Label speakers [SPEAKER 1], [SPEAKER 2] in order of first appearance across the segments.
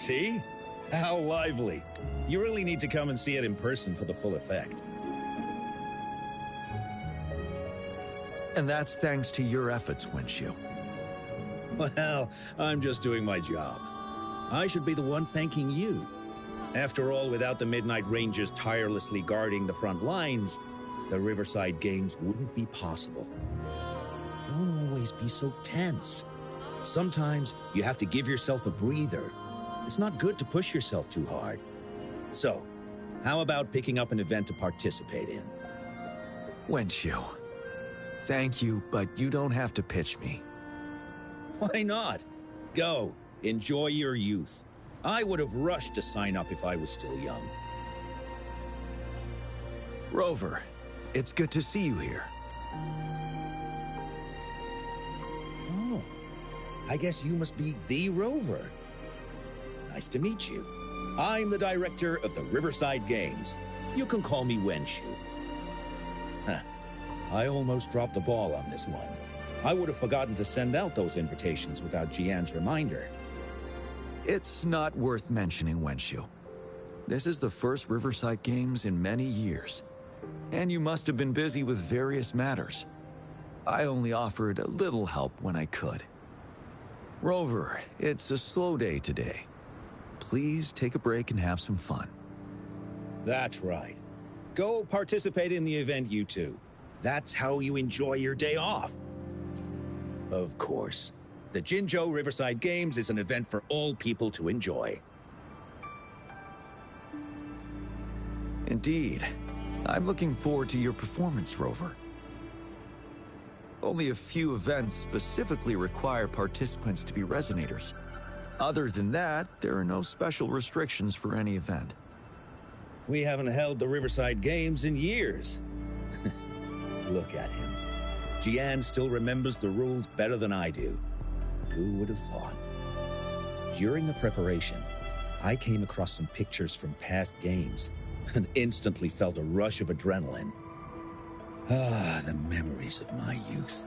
[SPEAKER 1] See? How lively. You really need to come and see it in person for the full effect.
[SPEAKER 2] And that's thanks to your efforts, Windshield.
[SPEAKER 1] Well, I'm just doing my job. I should be the one thanking you. After all, without the Midnight Rangers tirelessly guarding the front lines, the Riverside Games wouldn't be possible. Don't always be so tense. Sometimes you have to give yourself a breather. It's not good to push yourself too hard. So, how about picking up an event to participate in?
[SPEAKER 2] Windshield, thank you, but you don't have to pitch me.
[SPEAKER 1] Why not? Go. Enjoy your youth. I would have rushed to sign up if I was still young.
[SPEAKER 2] Rover, it's good to see you here.
[SPEAKER 1] Oh, I guess you must be the Rover. Nice to meet you. I'm the director of the Riverside Games. You can call me Wenshu. Huh. I almost dropped the ball on this one. I would have forgotten to send out those invitations without Jian's reminder.
[SPEAKER 2] It's not worth mentioning, Wenshu. This is the first Riverside Games in many years. And you must have been busy with various matters. I only offered a little help when I could. Rover, it's a slow day today. Please take a break and have some fun.
[SPEAKER 1] That's right. Go participate in the event, you two. That's how you enjoy your day off. Of course. The Jinzhou Riverside Games is an event for all people to enjoy.
[SPEAKER 2] Indeed. I'm looking forward to your performance, Rover. Only a few events specifically require participants to be resonators. Other than that, there are no special restrictions for any event.
[SPEAKER 1] We haven't held the Riverside Games in years. Look at him. Jian still remembers the rules better than I do. Who would have thought? During the preparation, I came across some pictures from past games and instantly felt a rush of adrenaline. Ah, the memories of my youth.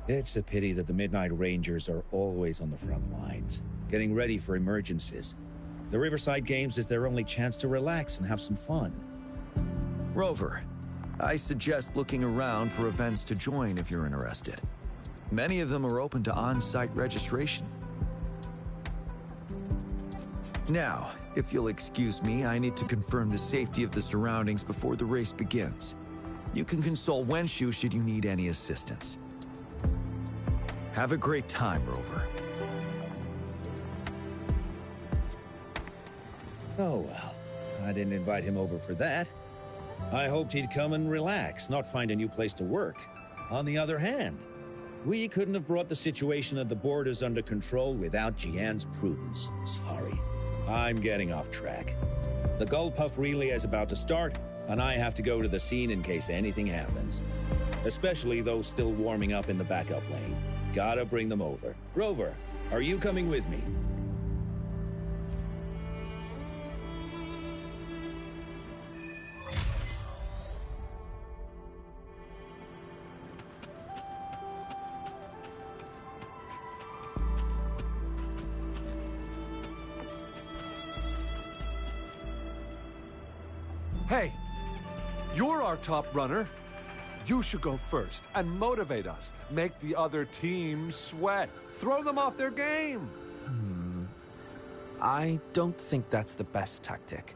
[SPEAKER 1] It's a pity that the Midnight Rangers are always on the front lines, getting ready for emergencies. The Riverside Games is their only chance to relax and have some fun.
[SPEAKER 2] Rover, I suggest looking around for events to join if you're interested. Many of them are open to on-site registration. Now, if you'll excuse me, I need to confirm the safety of the surroundings before the race begins. You can consult Wenshu should you need any assistance. Have a great time, Rover.
[SPEAKER 1] Oh well, I didn't invite him over for that. I hoped he'd come and relax, not find a new place to work. On the other hand, we couldn't have brought the situation at the borders under control without Jian's prudence. Sorry. I'm getting off track. The Gull Puff relay is about to start, and I have to go to the scene in case anything happens. Especially those still warming up in the backup lane. Gotta bring them over. Rover, are you coming with me?
[SPEAKER 3] Hey, you're our top runner. You should go first and motivate us. Make the other team sweat. Throw them off their game.
[SPEAKER 4] I don't think that's the best tactic.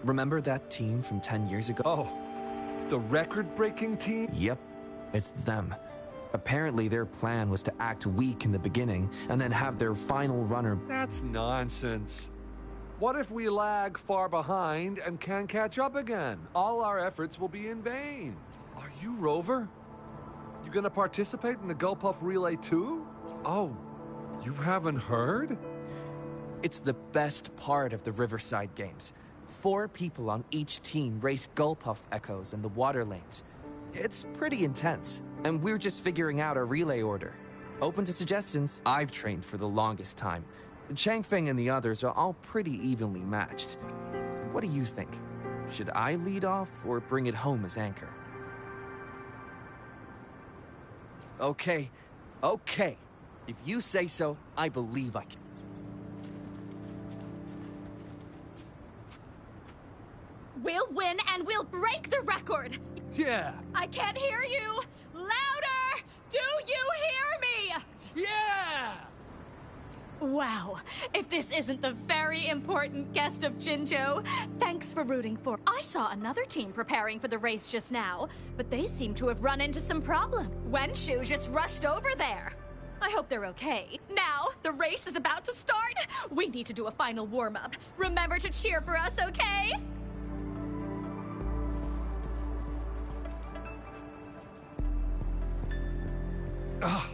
[SPEAKER 4] Remember that team from 10 years ago?
[SPEAKER 3] Oh, the record-breaking team?
[SPEAKER 4] Yep, it's them. Apparently their plan was to act weak in the beginning and then have their final runner...
[SPEAKER 3] That's nonsense. What if we lag far behind and can't catch up again? All our efforts will be in vain. Are you Rover? You gonna participate in the Gull Puff Relay too? Oh, you haven't heard?
[SPEAKER 4] It's the best part of the Riverside Games. 4 people on each team race Gull Puff Echoes in the water lanes. It's pretty intense, and we're just figuring out a relay order. Open to suggestions. I've trained for the longest time. Changfeng and the others are all pretty evenly matched. What do you think? Should I lead off or bring it home as anchor? Okay. If you say so, I believe I can.
[SPEAKER 5] We'll win and we'll break the record!
[SPEAKER 3] Yeah!
[SPEAKER 5] I can't hear you! Louder! Do you hear me?
[SPEAKER 3] Yeah!
[SPEAKER 5] Wow, if this isn't the very important guest of Jinzhou, thanks for rooting for. I saw another team preparing for the race just now, but they seem to have run into some problem. Wenshu just rushed over there. I hope they're okay. Now, the race is about to start. We need to do a final warm-up. Remember to cheer for us, okay?
[SPEAKER 3] Ugh.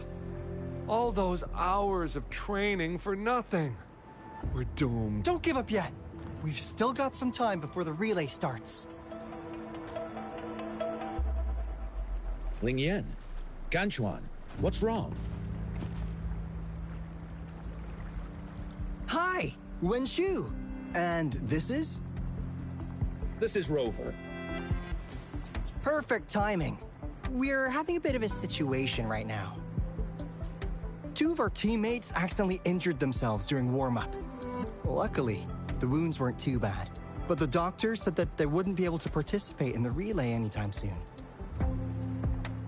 [SPEAKER 3] All those hours of training for nothing. We're doomed.
[SPEAKER 6] Don't give up yet. We've still got some time before the relay starts.
[SPEAKER 1] Ling Yan, Ganchuan, what's wrong?
[SPEAKER 6] Hi, Wenshu. And this is?
[SPEAKER 1] This is Rover.
[SPEAKER 6] Perfect timing. We're having a bit of a situation right now. Two of our teammates accidentally injured themselves during warm-up. Luckily, the wounds weren't too bad, but the doctor said that they wouldn't be able to participate in the relay anytime soon.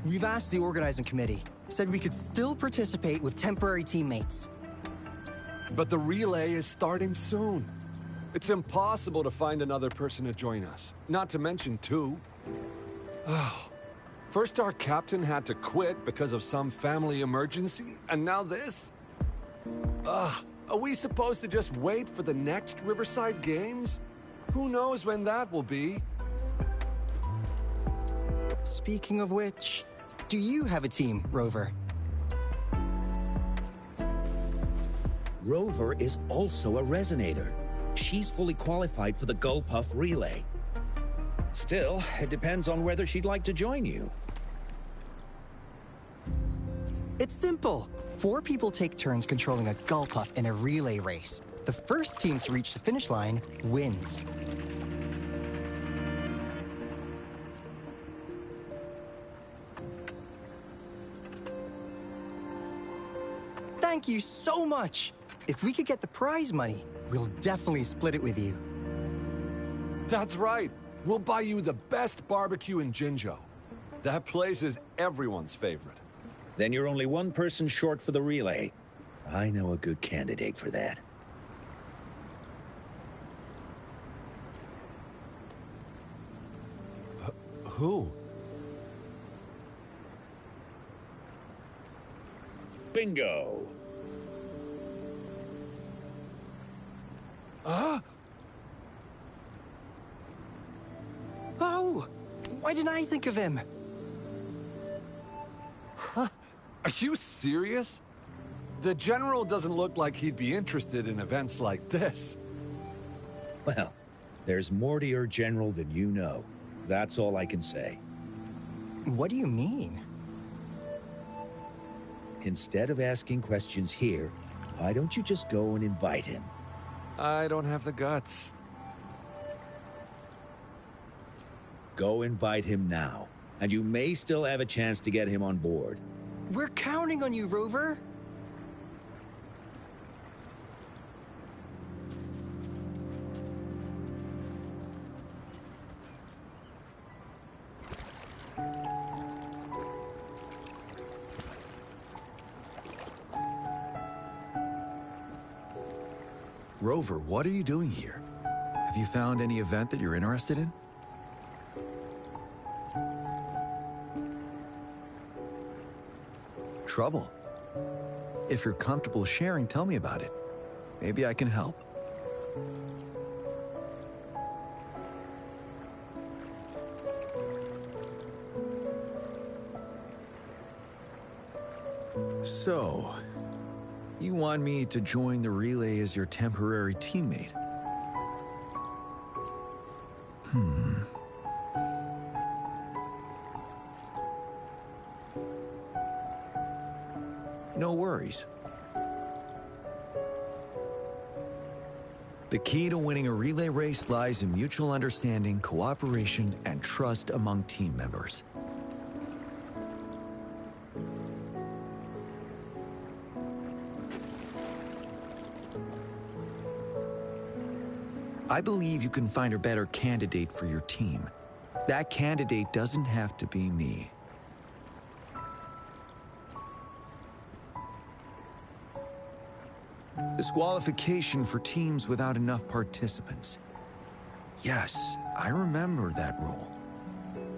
[SPEAKER 6] We've asked the organizing committee, said we could still participate with temporary teammates.
[SPEAKER 3] But the relay is starting soon. It's impossible to find another person to join us, not to mention two. Oh. First our captain had to quit because of some family emergency, and now this? Are we supposed to just wait for the next Riverside Games? Who knows when that will be?
[SPEAKER 6] Speaking of which, do you have a team, Rover?
[SPEAKER 1] Rover is also a resonator. She's fully qualified for the Gulpuff Relay. Still, it depends on whether she'd like to join you.
[SPEAKER 6] It's simple. 4 people take turns controlling a Gulpuff in a relay race. The first team to reach the finish line wins. Thank you so much! If we could get the prize money, we'll definitely split it with you.
[SPEAKER 3] That's right. We'll buy you the best barbecue in Jinzhou. That place is everyone's favorite.
[SPEAKER 1] Then you're only one person short for the relay. I know a good candidate for that.
[SPEAKER 3] Who?
[SPEAKER 1] Bingo!
[SPEAKER 6] Oh! Why didn't I think of him?
[SPEAKER 3] Are you serious? The General doesn't look like he'd be interested in events like this.
[SPEAKER 1] Well, there's more to your general than you know. That's all I can say.
[SPEAKER 6] What do you mean?
[SPEAKER 1] Instead of asking questions here, why don't you just go and invite him?
[SPEAKER 3] I don't have the guts.
[SPEAKER 1] Go invite him now, and you may still have a chance to get him on board.
[SPEAKER 6] We're counting on you, Rover.
[SPEAKER 2] Rover, what are you doing here? Have you found any event that you're interested in? Trouble? If you're comfortable sharing, tell me about it. Maybe I can help. So, you want me to join the relay as your temporary teammate? No worries. The key to winning a relay race lies in mutual understanding, cooperation, and trust among team members. I believe you can find a better candidate for your team. That candidate doesn't have to be me. Disqualification for teams without enough participants. Yes, I remember that rule.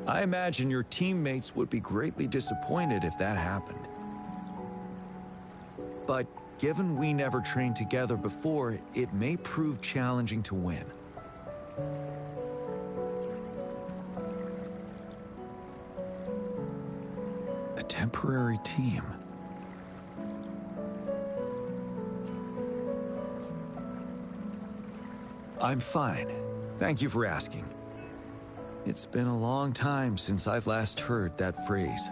[SPEAKER 2] I imagine your teammates would be greatly disappointed if that happened. But given we never trained together before, it may prove challenging to win. A temporary team. I'm fine. Thank you for asking. It's been a long time since I've last heard that phrase.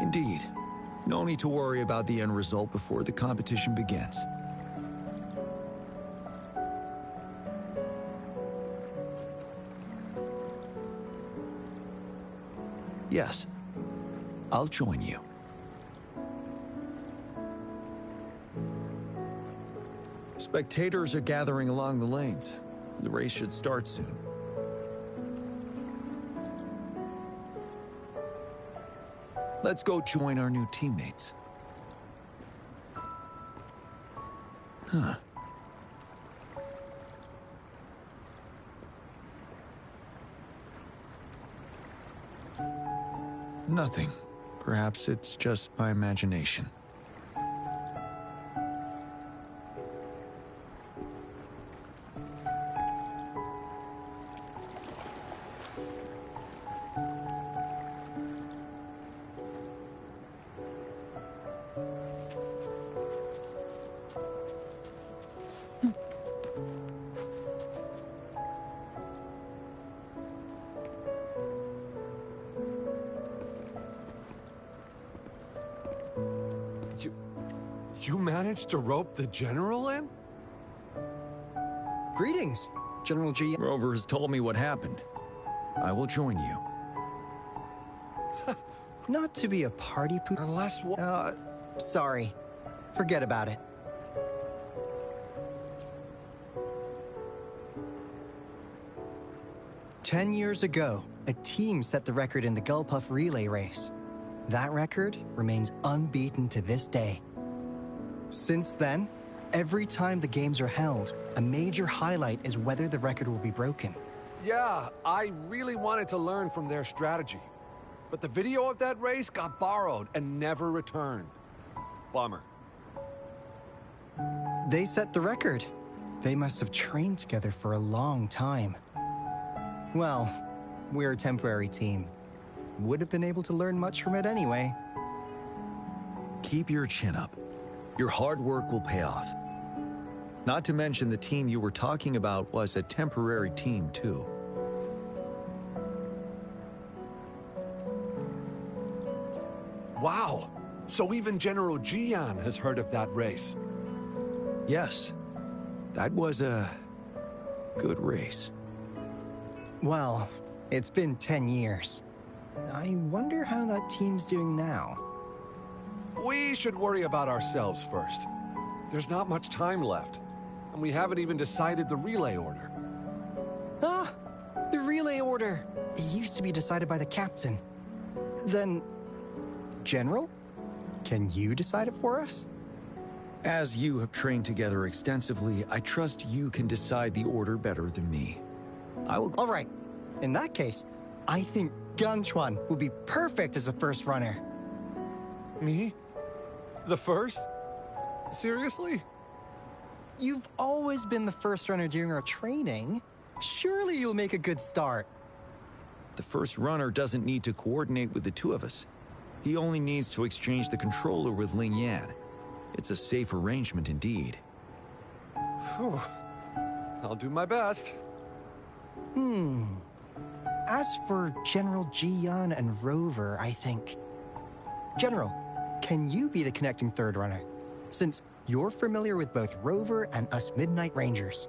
[SPEAKER 2] Indeed. No need to worry about the end result before the competition begins. Yes, I'll join you. Spectators are gathering along the lanes. The race should start soon. Let's go join our new teammates. Huh. Nothing. Perhaps it's just my imagination.
[SPEAKER 3] You managed to rope the General in?
[SPEAKER 6] Greetings, General G.
[SPEAKER 2] Rover has told me what happened. I will join you.
[SPEAKER 6] Not to be a party pooper.
[SPEAKER 3] Unless
[SPEAKER 6] Sorry. Forget about it. "10 years ago, a team set the record in the Gulpuff relay race. That record remains unbeaten to this day. Since then, every time the games are held, a major highlight is whether the record will be broken.
[SPEAKER 3] Yeah, I really wanted to learn from their strategy. But the video of that race got borrowed and never returned. Bummer.
[SPEAKER 6] They set the record. They must have trained together for a long time. Well, we're a temporary team. Would have been able to learn much from it anyway.
[SPEAKER 2] Keep your chin up. Your hard work will pay off. Not to mention the team you were talking about was a temporary team, too.
[SPEAKER 3] Wow! So even General Jian has heard of that race.
[SPEAKER 2] Yes, that was a good race.
[SPEAKER 6] Well, it's been 10 years. I wonder how that team's doing now.
[SPEAKER 3] We should worry about ourselves first. There's not much time left, and we haven't even decided the relay order.
[SPEAKER 6] Ah, the relay order. It used to be decided by the captain. Then, General, can you decide it for us?
[SPEAKER 2] As you have trained together extensively, I trust you can decide the order better than me. I will...
[SPEAKER 6] All right. In that case, I think Gunchuan would be perfect as a first runner.
[SPEAKER 3] Me? The first? Seriously?
[SPEAKER 6] You've always been the first runner during our training. Surely you'll make a good start.
[SPEAKER 2] The first runner doesn't need to coordinate with the two of us. He only needs to exchange the controller with Ling Yan. It's a safe arrangement indeed.
[SPEAKER 3] Whew. I'll do my best.
[SPEAKER 6] As for General Jian and Rover, I think... General, can you be the connecting third runner? Since you're familiar with both Rover and us Midnight Rangers.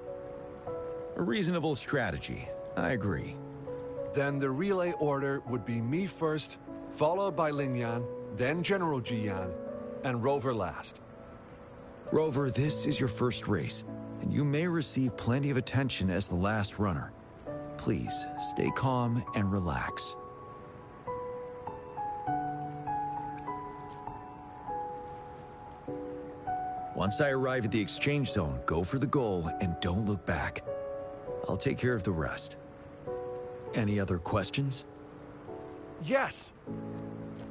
[SPEAKER 2] A reasonable strategy. I agree.
[SPEAKER 3] Then the relay order would be me first, followed by Ling Yan, then General Jian, and Rover last.
[SPEAKER 2] Rover, this is your first race, and you may receive plenty of attention as the last runner. Please, stay calm and relax. Once I arrive at the exchange zone, go for the goal and don't look back. I'll take care of the rest. Any other questions?
[SPEAKER 3] Yes!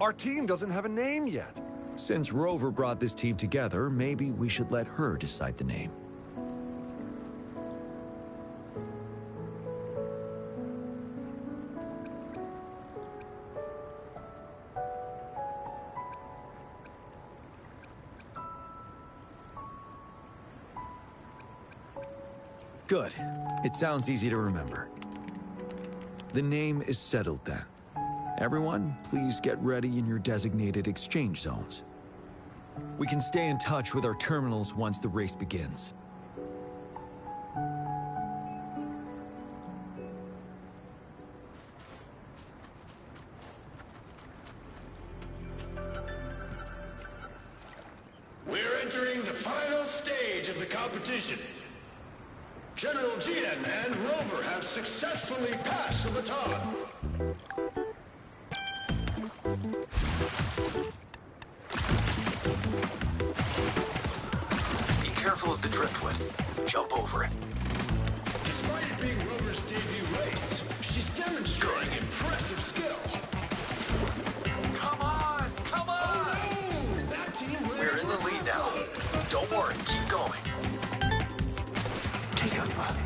[SPEAKER 3] Our team doesn't have a name yet.
[SPEAKER 2] Since Rover brought this team together, maybe we should let her decide the name. Good. It sounds easy to remember. The name is settled then. Everyone, please get ready in your designated exchange zones. We can stay in touch with our terminals once the race begins.
[SPEAKER 7] We're entering the final stage of the competition. General Jian and Rover have successfully passed the baton.
[SPEAKER 2] Be careful of the driftwood. Jump over it.
[SPEAKER 7] Despite it being Rover's debut race, she's demonstrating impressive skill.
[SPEAKER 2] Come on! Come on!
[SPEAKER 7] Oh no! That team ran
[SPEAKER 2] We're in
[SPEAKER 7] into
[SPEAKER 2] the
[SPEAKER 7] a
[SPEAKER 2] lead now.
[SPEAKER 7] trouble.
[SPEAKER 2] Don't worry, keep going. Take a run.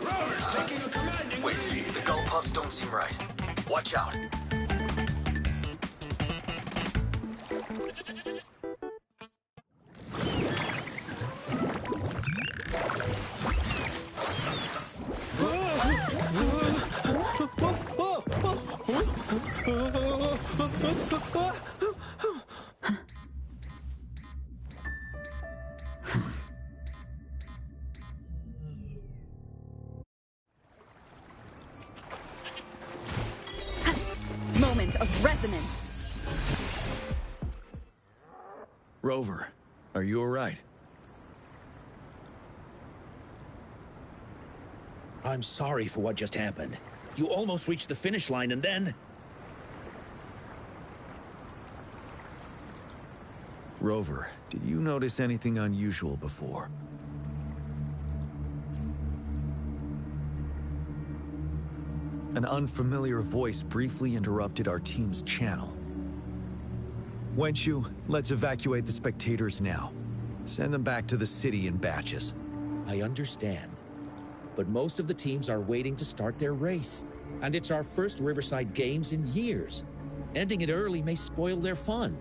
[SPEAKER 7] Rover's taking a commanding
[SPEAKER 2] Wait,
[SPEAKER 7] lead.
[SPEAKER 2] the gull puffs don't seem right. Watch out.
[SPEAKER 8] Moment of resonance.
[SPEAKER 2] Rover, are you all right?
[SPEAKER 1] I'm sorry for what just happened. You almost reached the finish line and then...
[SPEAKER 2] Rover, did you notice anything unusual before? An unfamiliar voice briefly interrupted our team's channel. Wenshu, let's evacuate the spectators now. Send them back to the city in batches.
[SPEAKER 1] I understand. But most of the teams are waiting to start their race. And it's our first Riverside Games in years. Ending it early may spoil their fun.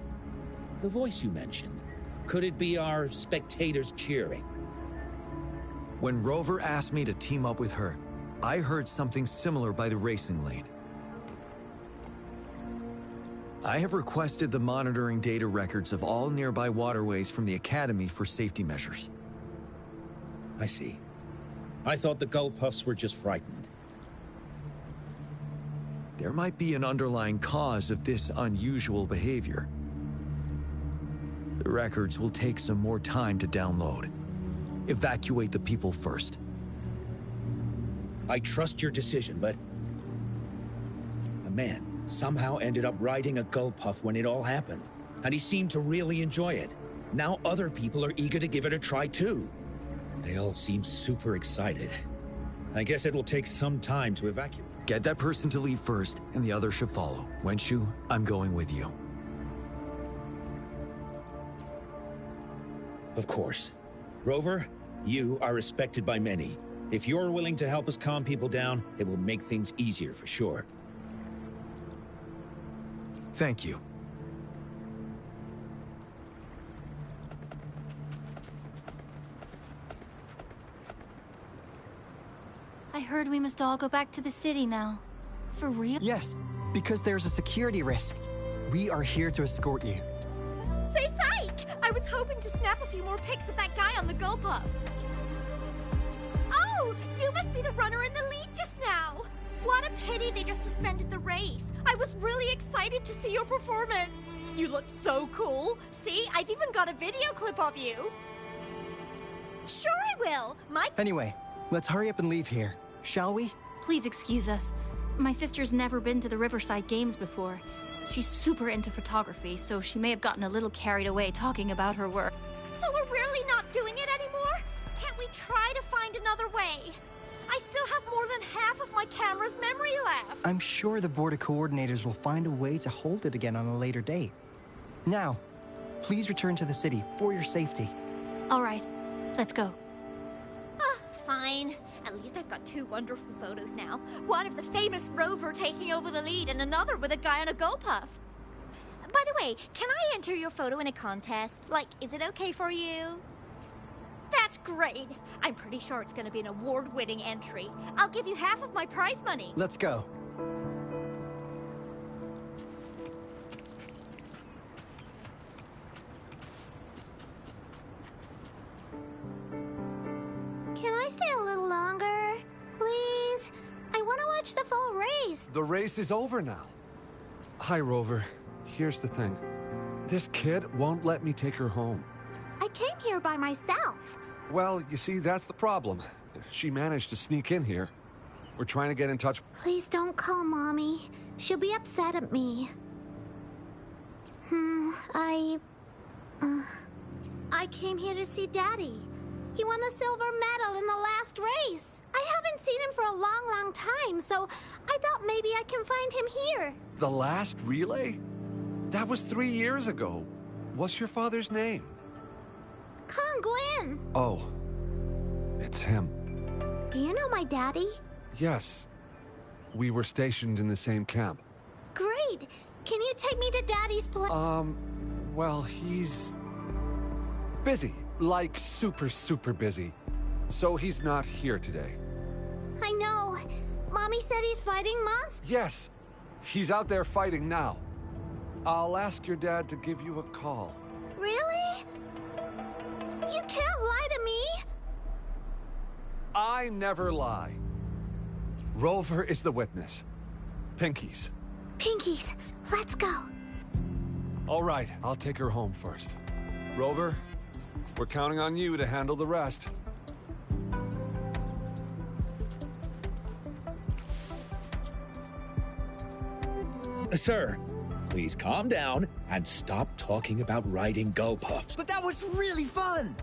[SPEAKER 1] The voice you mentioned, could it be our spectators cheering?
[SPEAKER 2] When Rover asked me to team up with her, I heard something similar by the racing lane. I have requested the monitoring data records of all nearby waterways from the Academy for safety measures.
[SPEAKER 1] I see. I thought the gull puffs were just frightened.
[SPEAKER 2] There might be an underlying cause of this unusual behavior. The records will take some more time to download. Evacuate the people first.
[SPEAKER 1] I trust your decision, but... a man somehow ended up riding a gull puff when it all happened, and he seemed to really enjoy it. Now other people are eager to give it a try too. They all seem super excited. I guess it will take some time to evacuate.
[SPEAKER 2] Get that person to leave first, and the others should follow. Wenshu, I'm going with you.
[SPEAKER 1] Of course. Rover, you are respected by many. If you're willing to help us calm people down, it will make things easier for sure.
[SPEAKER 2] Thank you.
[SPEAKER 9] I heard we must all go back to the city now. For real?
[SPEAKER 6] Yes, because there's a security risk. We are here to escort you.
[SPEAKER 5] Say psych! I was hoping to snap a few more pics of that guy on the gull puff. Oh, you must be the runner in the lead just now. What a pity they just suspended the race. I was really excited to see your performance. You look so cool. See, I've even got a video clip of you. Sure I will.
[SPEAKER 6] Anyway, let's hurry up and leave here, shall we?
[SPEAKER 9] Please excuse us. My sister's never been to the Riverside Games before. She's super into photography, so she may have gotten a little carried away talking about her work.
[SPEAKER 5] So we're really not doing it anymore? Can't we try to find another way? I still have more than half of my camera's memory left.
[SPEAKER 6] I'm sure the board of coordinators will find a way to hold it again on a later date. Now, please return to the city for your safety.
[SPEAKER 9] All right, let's go.
[SPEAKER 5] Fine. At least I've got two wonderful photos now. One of the famous Rover taking over the lead and another with a guy on a Gulpuff. By the way, can I enter your photo in a contest? Like, is it okay for you? That's great. I'm pretty sure it's going to be an award-winning entry. I'll give you half of my prize money.
[SPEAKER 6] Let's go.
[SPEAKER 10] Can I stay a little longer? Please? I want to watch the full race.
[SPEAKER 3] The race is over now. Hi, Rover. Here's the thing. This kid won't let me take her home.
[SPEAKER 10] I came here by myself.
[SPEAKER 3] Well, you see, that's the problem. She managed to sneak in here. We're trying to get in touch.
[SPEAKER 10] Please don't call Mommy. She'll be upset at me. I came here to see Daddy. He won the silver medal in the last race. I haven't seen him for a long, long time, so I thought maybe I can find him here.
[SPEAKER 3] The last relay? That was 3 years ago. What's your father's name?
[SPEAKER 10] Kong Gwyn.
[SPEAKER 3] Oh, it's him.
[SPEAKER 10] Do you know my daddy?
[SPEAKER 3] Yes. We were stationed in the same camp.
[SPEAKER 10] Great. Can you take me to Daddy's place?
[SPEAKER 3] Well, he's busy. Like super, super busy. So he's not here today.
[SPEAKER 10] I know. Mommy said he's fighting monsters.
[SPEAKER 3] Yes. He's out there fighting now. I'll ask your dad to give you a call.
[SPEAKER 10] Really? You can't lie to me.
[SPEAKER 3] I never lie. Rover is the witness. Pinkies.
[SPEAKER 10] Pinkies, let's go.
[SPEAKER 3] All right, I'll take her home first. Rover, we're counting on you to handle the rest.
[SPEAKER 1] Sir, please calm down and stop talking about riding Gulpuffs.
[SPEAKER 11] But that was really fun!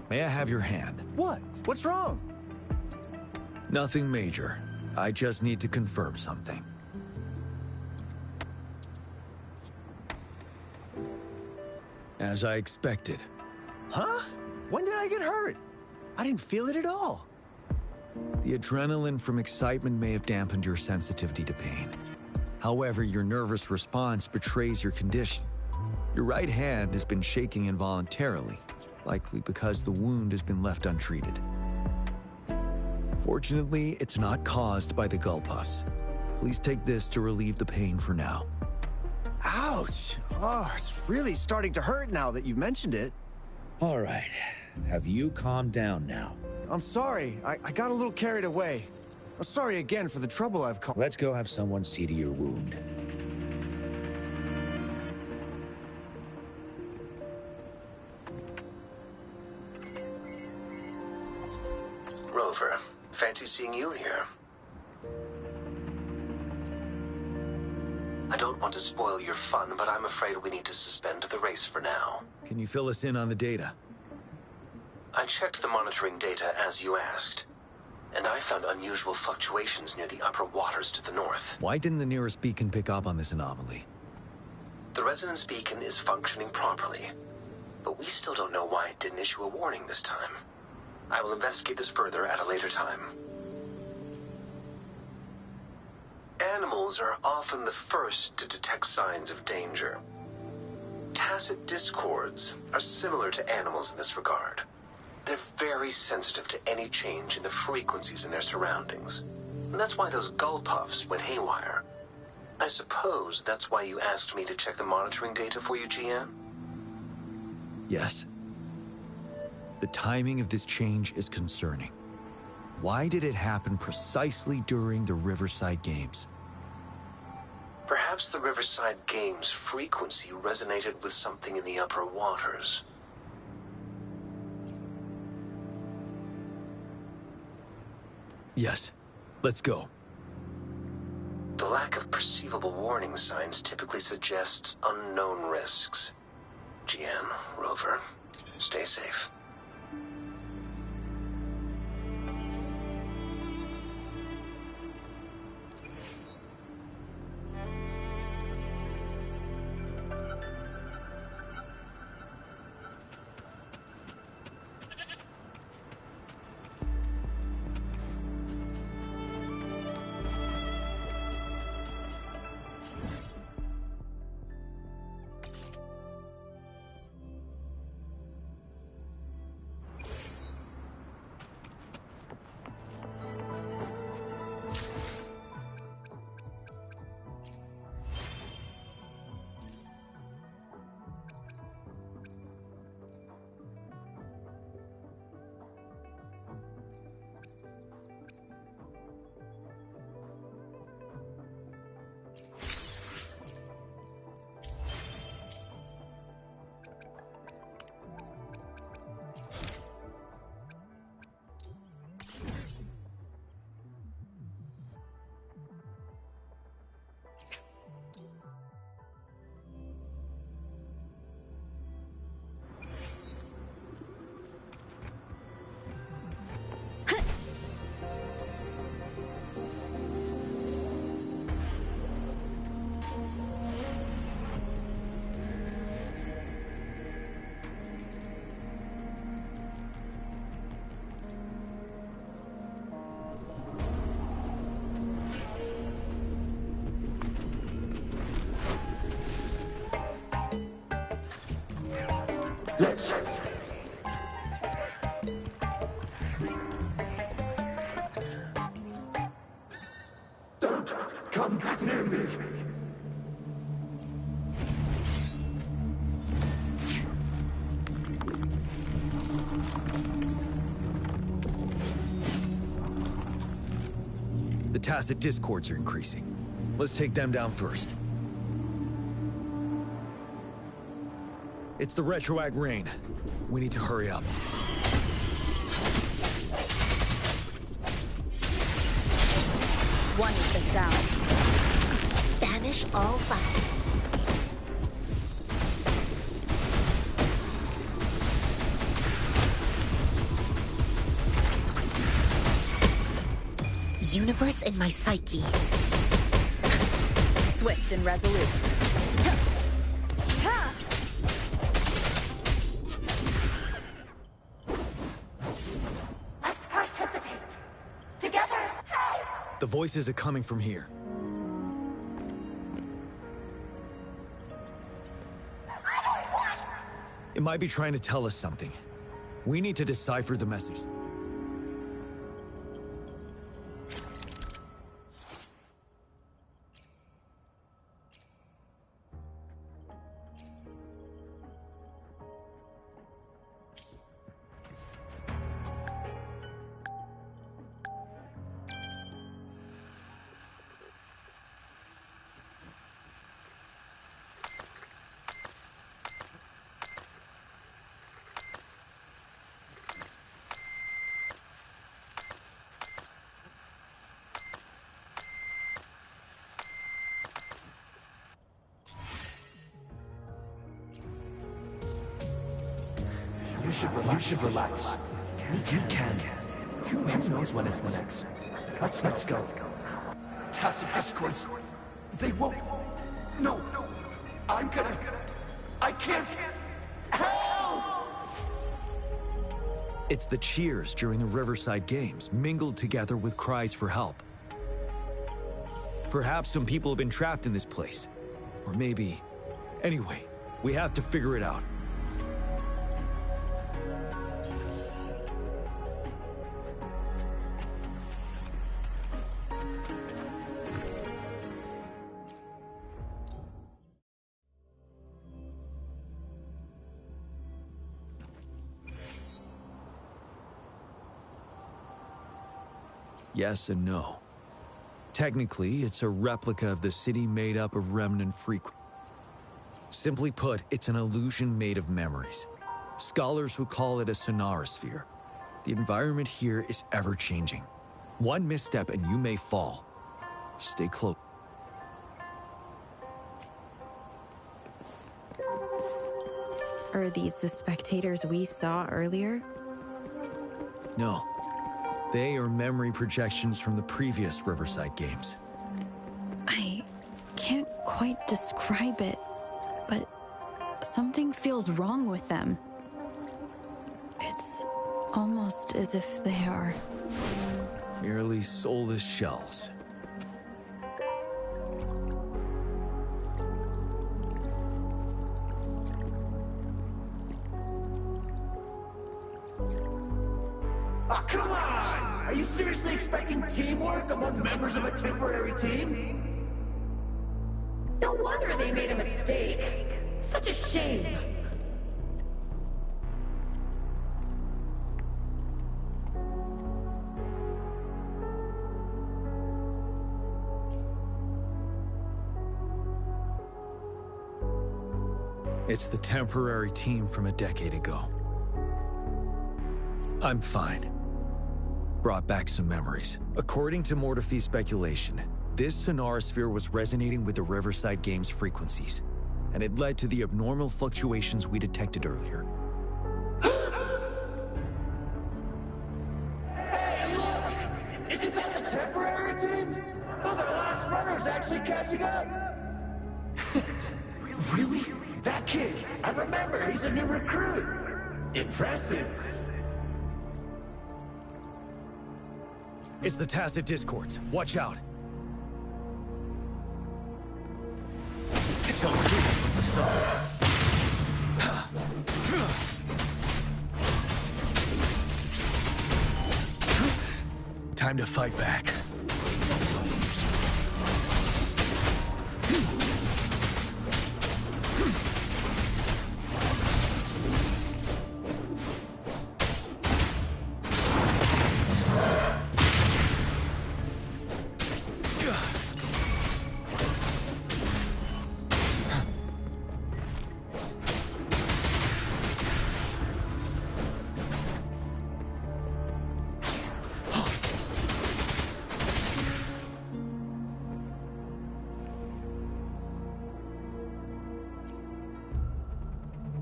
[SPEAKER 2] May I have your hand?
[SPEAKER 11] What? What's wrong?
[SPEAKER 2] Nothing major. I just need to confirm something. As I expected.
[SPEAKER 11] Huh? When did I get hurt? I didn't feel it at all.
[SPEAKER 2] The adrenaline from excitement may have dampened your sensitivity to pain. However, your nervous response betrays your condition. Your right hand has been shaking involuntarily, likely because the wound has been left untreated. Fortunately, it's not caused by the Gulpuffs. Please take this to relieve the pain for now.
[SPEAKER 11] Ouch! Oh, it's really starting to hurt now that you mentioned it.
[SPEAKER 1] All right. Have you calmed down now?
[SPEAKER 11] I'm sorry. I got a little carried away. I'm sorry again for the trouble I've caused.
[SPEAKER 1] Let's go have someone see to your wound.
[SPEAKER 12] Rover, fancy seeing you here. I don't want to spoil your fun, but I'm afraid we need to suspend the race for now.
[SPEAKER 2] Can you fill us in on the data?
[SPEAKER 12] I checked the monitoring data as you asked, and I found unusual fluctuations near the upper waters to the north.
[SPEAKER 2] Why didn't the nearest beacon pick up on this anomaly?
[SPEAKER 12] The resonance beacon is functioning properly, but we still don't know why it didn't issue a warning this time. I will investigate this further at a later time. Animals are often the first to detect signs of danger. Tacit discords are similar to animals in this regard. They're very sensitive to any change in the frequencies in their surroundings. And that's why those Gulpuffs went haywire. I suppose that's why you asked me to check the monitoring data for you, GM?
[SPEAKER 2] Yes. The timing of this change is concerning. Why did it happen precisely during the Riverside Games?
[SPEAKER 12] Perhaps the Riverside Games' frequency resonated with something in the upper waters.
[SPEAKER 2] Yes. Let's go.
[SPEAKER 12] The lack of perceivable warning signs typically suggests unknown risks. GN, Rover, stay safe.
[SPEAKER 7] Let's... Don't come near me.
[SPEAKER 2] The tacit discords are increasing. Let's take them down first. It's the retroact rain. We need to hurry up.
[SPEAKER 8] One with the sound.
[SPEAKER 10] Banish all fights. Universe in my psyche.
[SPEAKER 8] Swift and resolute.
[SPEAKER 10] Let's participate. Together.
[SPEAKER 2] The voices are coming from here. It might be trying to tell us something. We need to decipher the message.
[SPEAKER 13] You should relax. You can. Who knows when it's the next? Let's go.
[SPEAKER 7] Tacit discords. They won't. No. I can't. Help!
[SPEAKER 2] It's the cheers during the Riverside Games, mingled together with cries for help. Perhaps some people have been trapped in this place. Or maybe... Anyway, we have to figure it out. Yes and no. Technically, it's a replica of the city made up of remnant frequencies. Simply put, it's an illusion made of memories. Scholars would call it a sonorosphere. The environment here is ever-changing. One misstep and you may fall. Stay close.
[SPEAKER 14] Are these the spectators we saw earlier?
[SPEAKER 2] No. They are memory projections from the previous Riverside games.
[SPEAKER 14] I can't quite describe it, but something feels wrong with them. It's almost as if they are
[SPEAKER 2] Merely soulless shells.
[SPEAKER 7] Ah, come on! Are you seriously expecting teamwork among members of a temporary team?
[SPEAKER 15] No wonder they made a mistake. Such a shame.
[SPEAKER 2] It's the temporary team from a decade ago. I'm fine. Brought back some memories. According to Mortefi's speculation, this sonorosphere was resonating with the Riverside Games frequencies, and it led to the abnormal fluctuations we detected earlier.
[SPEAKER 7] Hey, look! Isn't that the temporary team? Oh, the last runner's actually catching up! Really? That kid! I remember, he's a new recruit! Impressive!
[SPEAKER 2] It's the Tacit Discords. Watch out. Tell me from the side. Time to fight back.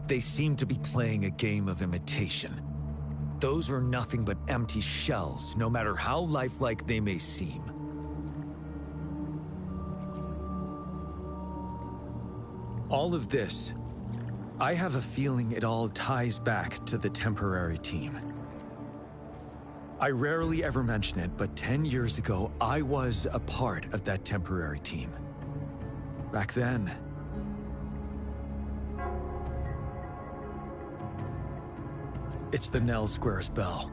[SPEAKER 2] They seem to be playing a game of imitation. Those are nothing but empty shells, no matter how lifelike they may seem. All of this, I have a feeling it all ties back to the temporary team. I rarely ever mention it, but 10 years ago, I was a part of that temporary team. Back then, it's the Nell Squares bell.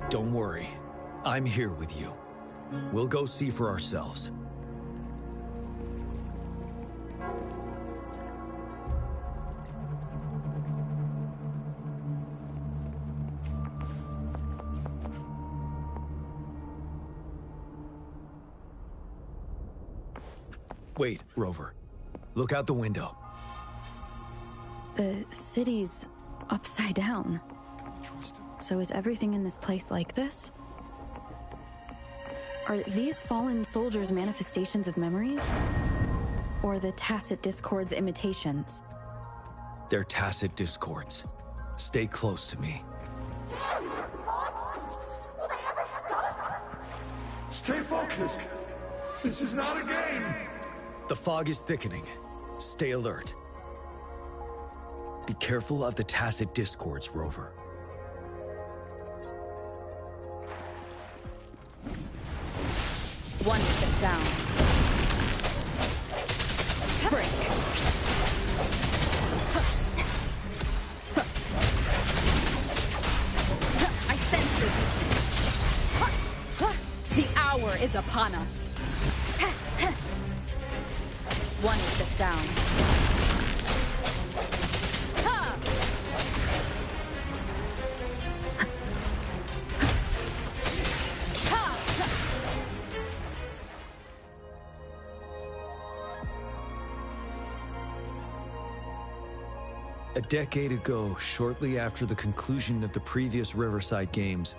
[SPEAKER 2] Don't worry, I'm here with you. We'll go see for ourselves. Wait, Rover. Look out the window.
[SPEAKER 14] The city's upside down. So is everything in this place like this? Are these fallen soldiers manifestations of memories? Or the Tacit Discords imitations?
[SPEAKER 2] They're Tacit Discords. Stay close to me.
[SPEAKER 15] Damn, these monsters! Will they ever stop?
[SPEAKER 7] Stay focused! This is not a game!
[SPEAKER 2] The fog is thickening. Stay alert. Be careful of the Tacit Discords, Rover.
[SPEAKER 8] One with the sound. Break. I sense your weakness. The hour is upon us. One with the sound.
[SPEAKER 2] A decade ago, shortly after the conclusion of the previous Riverside Games,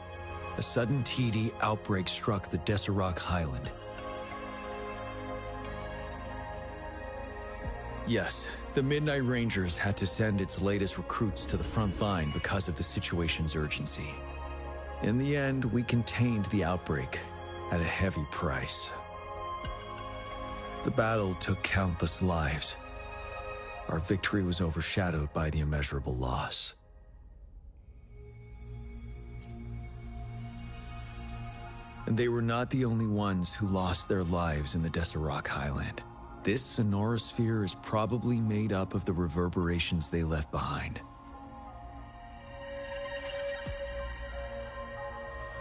[SPEAKER 2] a sudden TD outbreak struck the Deserac Highland. Yes, the Midnight Rangers had to send its latest recruits to the front line because of the situation's urgency. In the end, we contained the outbreak at a heavy price. The battle took countless lives. Our victory was overshadowed by the immeasurable loss. And they were not the only ones who lost their lives in the Deserac Highland. This sonorosphere is probably made up of the reverberations they left behind.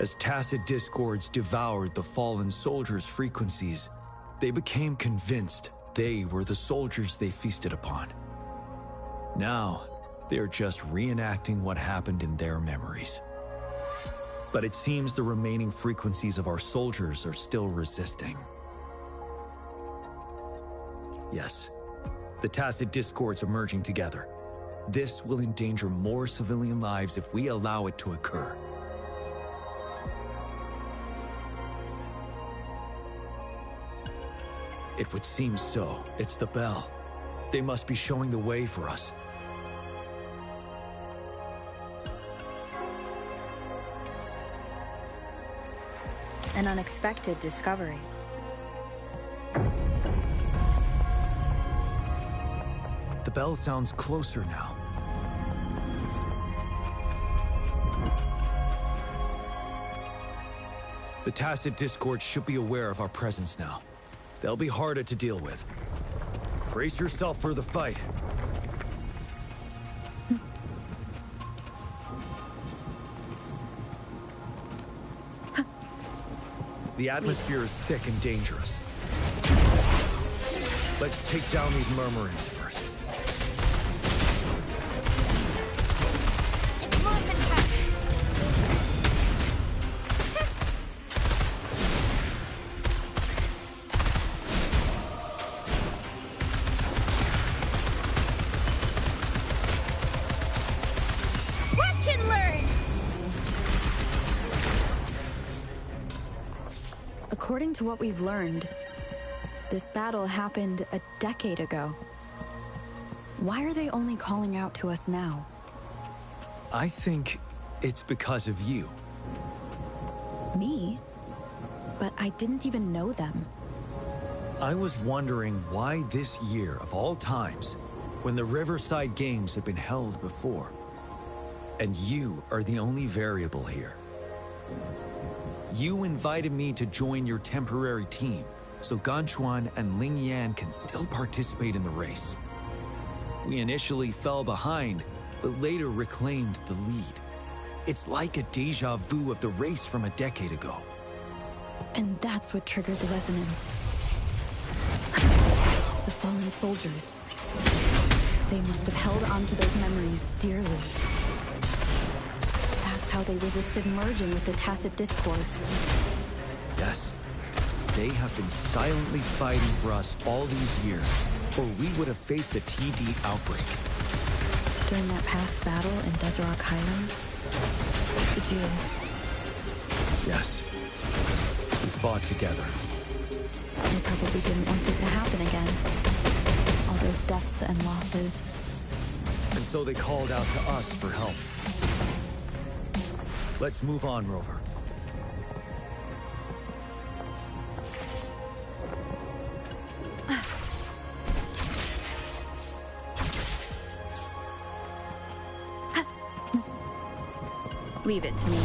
[SPEAKER 2] As tacit discords devoured the fallen soldiers' frequencies, they became convinced they were the soldiers they feasted upon. Now, they're just reenacting what happened in their memories. But it seems the remaining frequencies of our soldiers are still resisting. Yes, the tacit discords are merging together. This will endanger more civilian lives if we allow it to occur. It would seem so. It's the bell. They must be showing the way for us.
[SPEAKER 14] An unexpected discovery.
[SPEAKER 2] The bell sounds closer now. The tacit discord should be aware of our presence now. They'll be harder to deal with. Brace yourself for the fight. The atmosphere is thick and dangerous. Let's take down these murmurings first.
[SPEAKER 5] It's movement time. Watch and learn.
[SPEAKER 14] According to what we've learned, this battle happened a decade ago. Why are they only calling out to us now?
[SPEAKER 2] I think it's because of you.
[SPEAKER 14] Me? But I didn't even know them.
[SPEAKER 2] I was wondering why this year, of all times, when the Riverside Games had been held before, and you are the only variable here. You invited me to join your temporary team, so Ganchuan and Ling Yan can still participate in the race. We initially fell behind, but later reclaimed the lead. It's like a deja vu of the race from a decade ago.
[SPEAKER 14] And that's what triggered the resonance. The fallen soldiers. They must have held onto those memories dearly. That's how they resisted merging with the tacit discords.
[SPEAKER 2] Yes. They have been silently fighting for us all these years, or we would have faced a TD outbreak.
[SPEAKER 14] During that past battle in Deserac Highland, did you...
[SPEAKER 2] Yes. We fought together.
[SPEAKER 14] They probably didn't want it to happen again. All those deaths and losses.
[SPEAKER 2] And so they called out to us for help. Let's move on, Rover.
[SPEAKER 14] Leave it to me.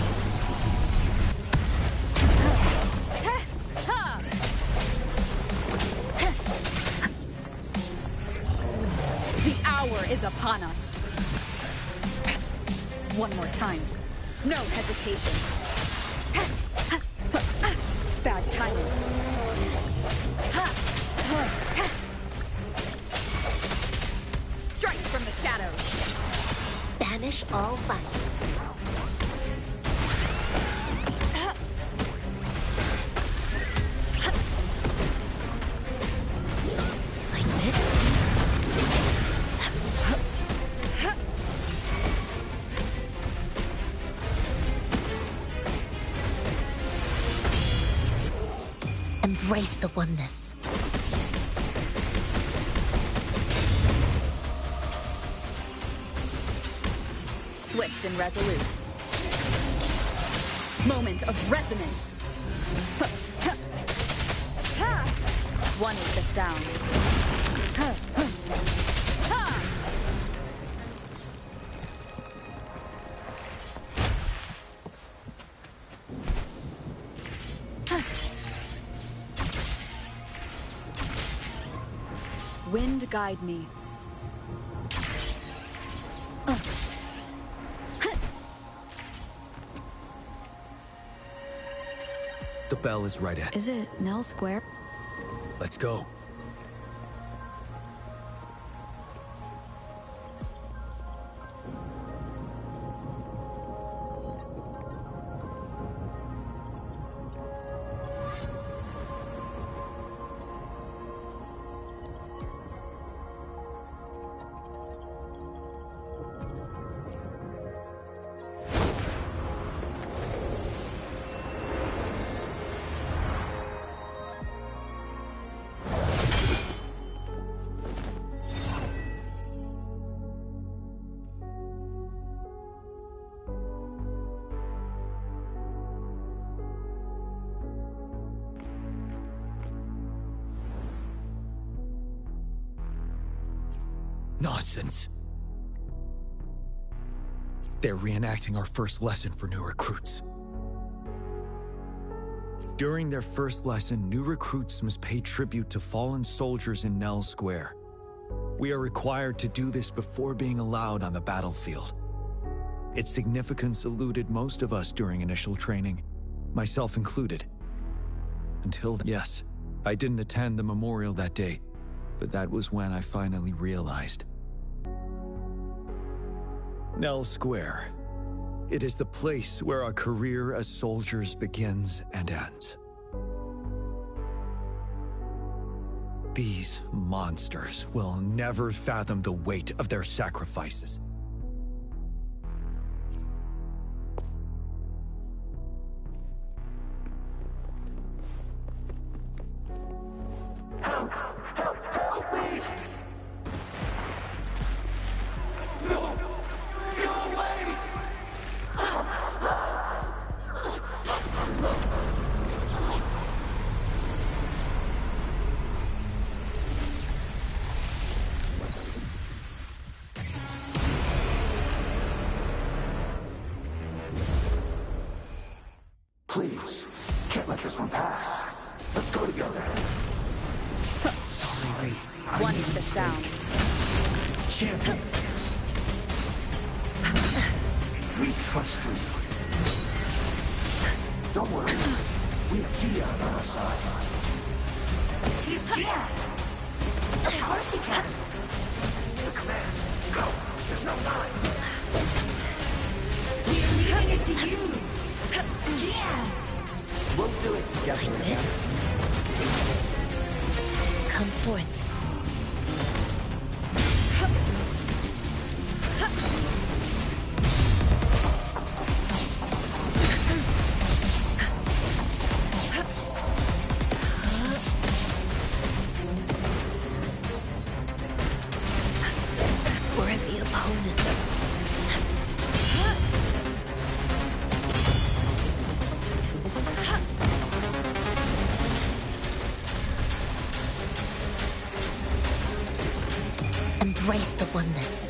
[SPEAKER 8] The hour is upon us. One more time. No hesitation. Bad timing. Strike from the shadows.
[SPEAKER 10] Banish all vice. Like this?
[SPEAKER 16] Embrace the oneness.
[SPEAKER 8] Swift and resolute. Moment of resonance. One with the sound. Wind guide me.
[SPEAKER 2] The bell is right at.
[SPEAKER 14] Is it Nell Square?
[SPEAKER 2] Let's go. Nonsense. They're reenacting our first lesson for new recruits. During their first lesson, new recruits must pay tribute to fallen soldiers in Nell Square. We are required to do this before being allowed on the battlefield. Its significance eluded most of us during initial training, myself included. Until then, yes, I didn't attend the memorial that day, but that was when I finally realized. Nell Square. It is the place where our career as soldiers begins and ends. These monsters will never fathom the weight of their sacrifices.
[SPEAKER 7] Help me! No! Go away! Please, can't let this one pass. Let's go together.
[SPEAKER 8] One with the sound.
[SPEAKER 7] Champion. We trust you. Don't worry. We have Gian on our side. He's Gian! Of course he can. The command. Go. There's no time.
[SPEAKER 15] We're leaving it to you. Gian!
[SPEAKER 13] We'll do it together.
[SPEAKER 16] Like this? Come forth. Worthy opponent. Embrace the oneness.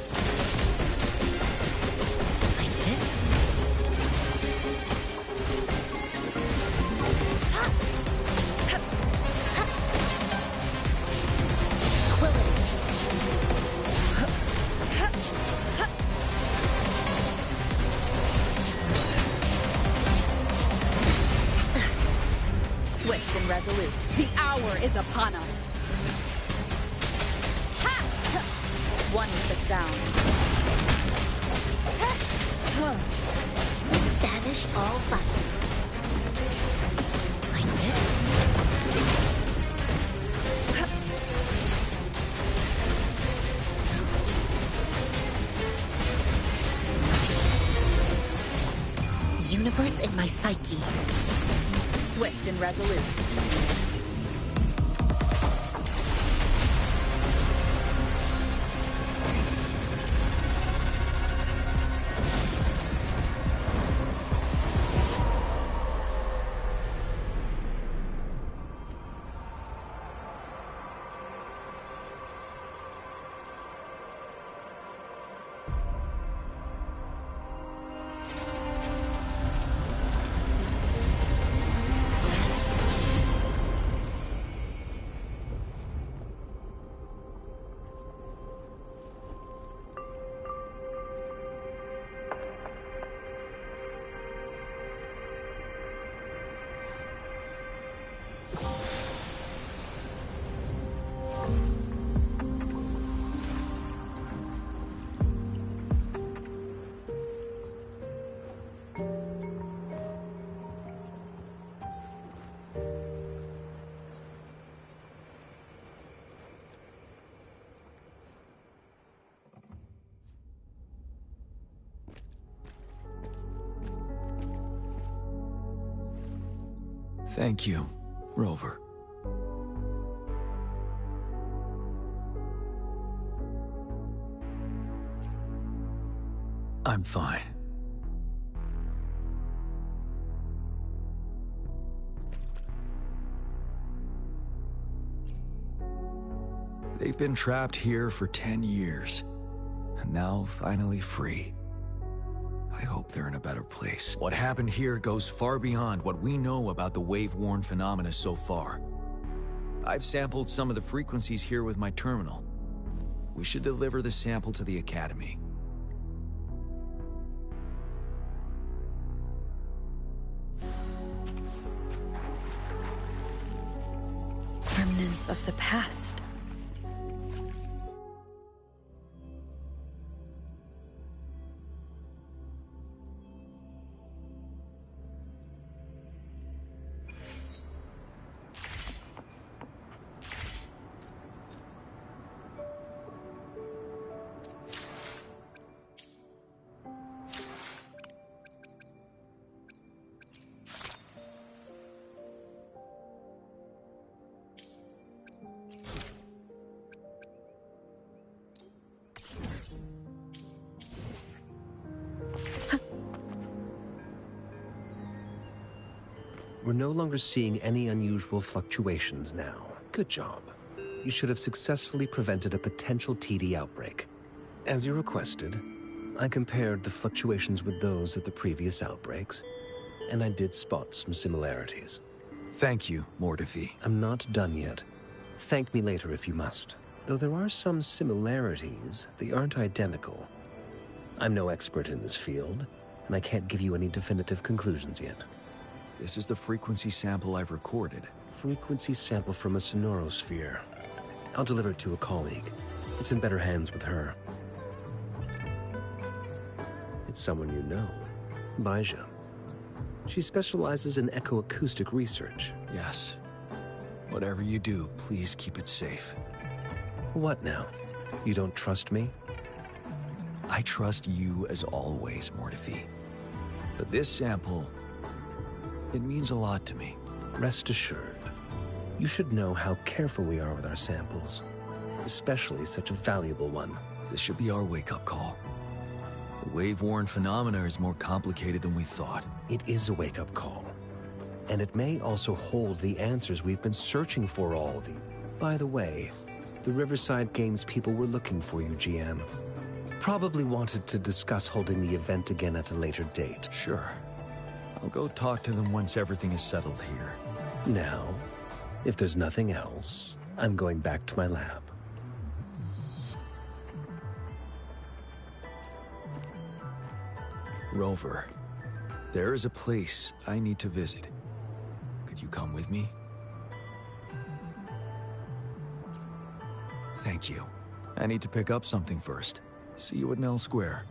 [SPEAKER 16] Like this?
[SPEAKER 8] Swift and resolute. The hour is upon us. One with the sound.
[SPEAKER 16] Banish all fights. Like this? Universe in my psyche.
[SPEAKER 8] Swift and resolute.
[SPEAKER 2] Thank you, Rover. I'm fine. They've been trapped here for 10 years, and now finally free. I hope they're in a better place. What happened here goes far beyond what we know about the wave-worn phenomena so far. I've sampled some of the frequencies here with my terminal. We should deliver the sample to the Academy.
[SPEAKER 14] Remnants of the past.
[SPEAKER 12] We're no longer seeing any unusual fluctuations now. Good job. You should have successfully prevented a potential TD outbreak. As you requested, I compared the fluctuations with those of the previous outbreaks, and I did spot some similarities.
[SPEAKER 2] Thank you, Mordefi.
[SPEAKER 12] I'm not done yet. Thank me later if you must. Though there are some similarities, they aren't identical. I'm no expert in this field, and I can't give you any definitive conclusions yet.
[SPEAKER 2] This is the frequency sample I've recorded.
[SPEAKER 12] Frequency sample from a sonorosphere. I'll deliver it to a colleague. It's in better hands with her. It's someone you know, Baija. She specializes in echoacoustic research.
[SPEAKER 2] Yes. Whatever you do, please keep it safe.
[SPEAKER 12] What now? You don't trust me?
[SPEAKER 2] I trust you as always, Mordefi. But this sample, it means a lot to me.
[SPEAKER 12] Rest assured. You should know how careful we are with our samples, especially such a valuable one.
[SPEAKER 2] This should be our wake-up call. The wave-worn phenomena is more complicated than we thought.
[SPEAKER 12] It is a wake-up call. And it may also hold the answers we've been searching for all these. By the way, the Riverside Games people were looking for you, GM. Probably wanted to discuss holding the event again at a later date.
[SPEAKER 2] Sure. I'll go talk to them once everything is settled here.
[SPEAKER 12] Now, if there's nothing else, I'm going back to my lab.
[SPEAKER 2] Rover, there is a place I need to visit. Could you come with me? Thank you. I need to pick up something first. See you at Nell Square.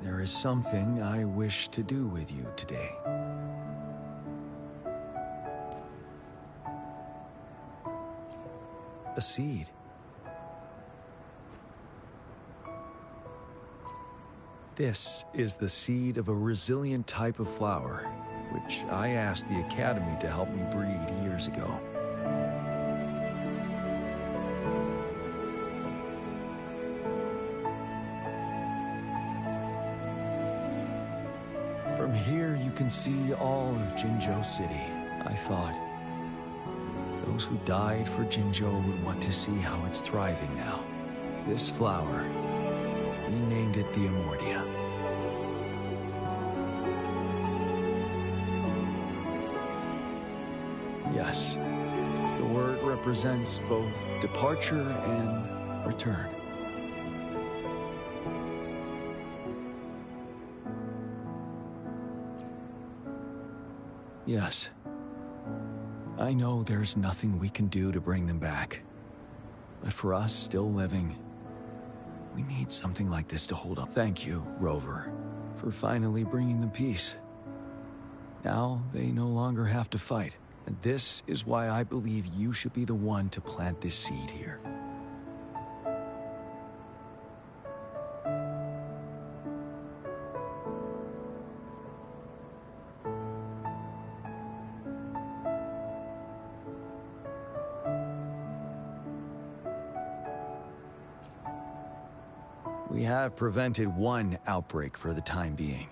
[SPEAKER 2] There is something I wish to do with you today. A seed. This is the seed of a resilient type of flower, which I asked the Academy to help me breed years ago. From here, you can see all of Jinzhou City. I thought those who died for Jinzhou would want to see how it's thriving now. This flower, we named it the Amordia. Yes. The word represents both departure and return. Yes. I know there's nothing we can do to bring them back. But for us still living, we need something like this to hold up. Thank you, Rover, for finally bringing them peace. Now they no longer have to fight. And this is why I believe you should be the one to plant this seed here. We have prevented one outbreak for the time being.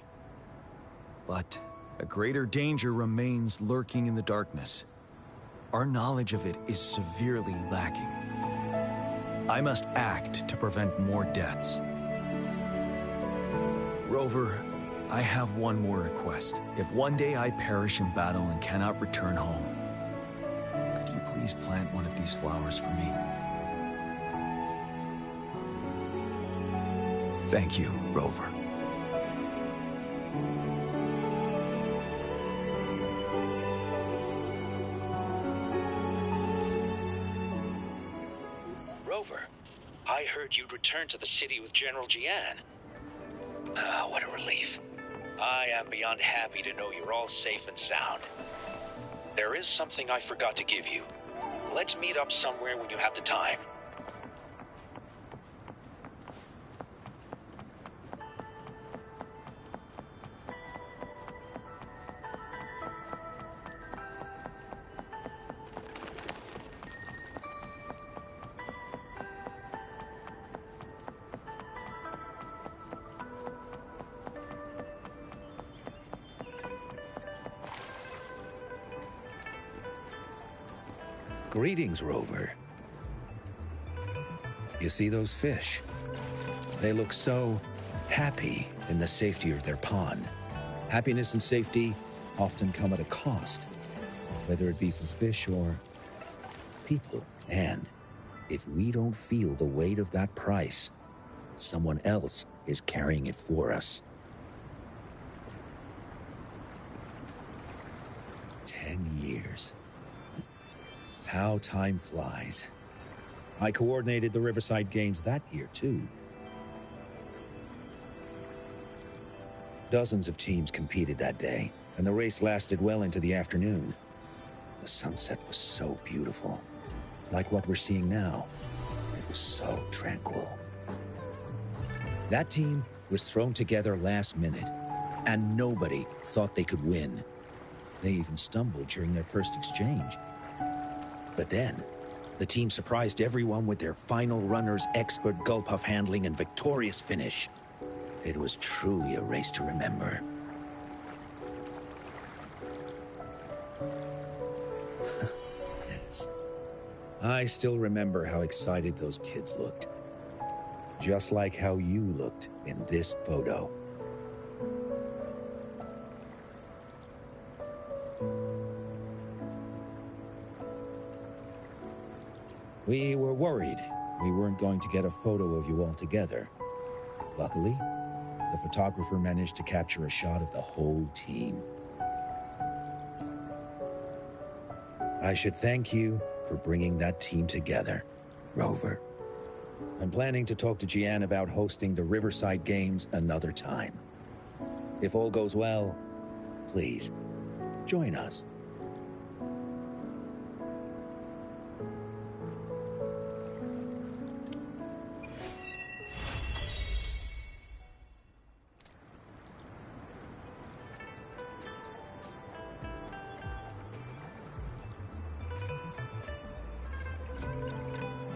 [SPEAKER 2] But a greater danger remains lurking in the darkness. Our knowledge of it is severely lacking. I must act to prevent more deaths. Rover, I have one more request. If one day I perish in battle and cannot return home, could you please plant one of these flowers for me? Thank you, Rover.
[SPEAKER 17] Rover, I heard you'd returned to the city with General Jian. Ah, what a relief. I am beyond happy to know you're all safe and sound. There is something I forgot to give you. Let's meet up somewhere when you have the time.
[SPEAKER 1] Greetings, Rover. You see those fish? They look so happy in the safety of their pond. Happiness and safety often come at a cost, whether it be for fish or people. And if we don't feel the weight of that price, someone else is carrying it for us. 10 years. How time flies. I coordinated the Riverside Games that year, too. Dozens of teams competed that day, and the race lasted well into the afternoon. The sunset was so beautiful. Like what we're seeing now. It was so tranquil. That team was thrown together last minute, and nobody thought they could win. They even stumbled during their first exchange. But then, the team surprised everyone with their final runner's expert gulp puff handling and victorious finish. It was truly a race to remember. Yes. I still remember how excited those kids looked. Just like how you looked in this photo. We were worried we weren't going to get a photo of you all together. Luckily, the photographer managed to capture a shot of the whole team. I should thank you for bringing that team together, Rover. I'm planning to talk to Jian about hosting the Riverside Games another time. If all goes well, please, join us.